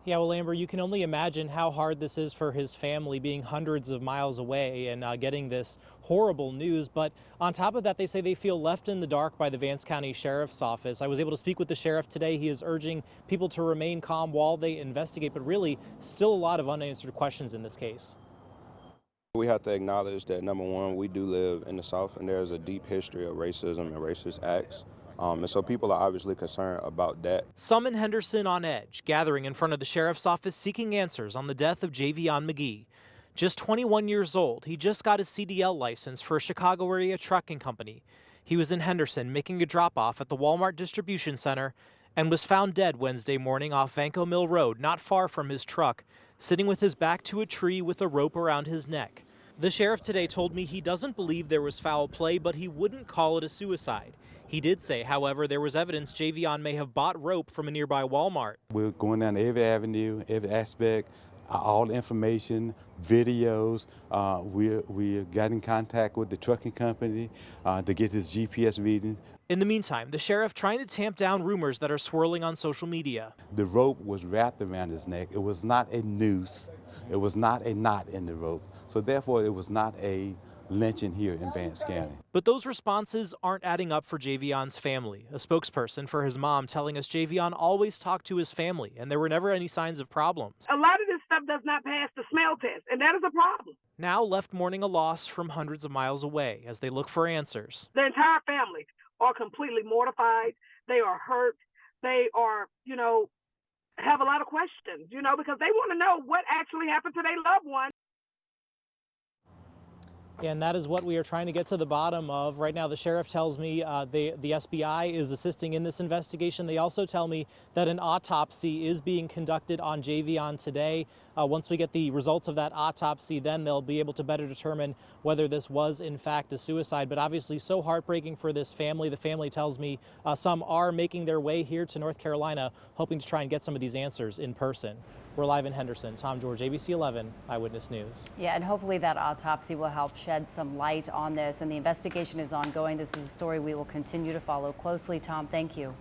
Yeah, well, Amber, you can only imagine how hard this is for his family being hundreds of miles away and getting this horrible news. But on top of that, they say they feel left in the dark by the Vance County Sheriff's Office. I was able to speak with the sheriff today. He is urging people to remain calm while they investigate, but really still a lot of unanswered questions in this case. We have to acknowledge that, number one, we do live in the South, and there's a deep history of racism and racist acts. And so people are obviously concerned about that. Some in Henderson on edge, gathering in front of the sheriff's office seeking answers on the death of Javion Magee. Just 21 years old, he just got his CDL license for a Chicago area trucking company. He was in Henderson making a drop-off at the Walmart distribution center and was found dead Wednesday morning off Vanco Mill Road, not far from his truck, sitting with his back to a tree with a rope around his neck. The sheriff today told me he doesn't believe there was foul play, but he wouldn't call it a suicide. He did say, however, there was evidence Javion may have bought rope from a nearby Walmart. We're going down every avenue, every aspect, all the information, videos. We got in contact with the trucking company to get his GPS reading. In the meantime, the sheriff trying to tamp down rumors that are swirling on social media. The rope was wrapped around his neck. It was not a noose. It was not a knot in the rope. So therefore, it was not a lynching here in Vance County. But those responses aren't adding up for Javion's family. A spokesperson for his mom telling us Javion always talked to his family and there were never any signs of problems. A lot of this stuff does not pass the smell test, and that is a problem. Now left mourning a loss from hundreds of miles away as they look for answers. The entire family are completely mortified. They are hurt. They are, have a lot of questions, because they want to know what actually happened to their loved one. And that is what we are trying to get to the bottom of. Right now, the sheriff tells me the SBI is assisting in this investigation. They also tell me that an autopsy is being conducted on Javion today. Once we get the results of that autopsy, then they'll be able to better determine whether this was in fact a suicide. But obviously so heartbreaking for this family. The family tells me some are making their way here to North Carolina, hoping to try and get some of these answers in person. We're live in Henderson. Tom George, ABC 11 Eyewitness News. Yeah, and hopefully that autopsy will help shed some light on this, and the investigation is ongoing. This is a story we will continue to follow closely. Tom, thank you.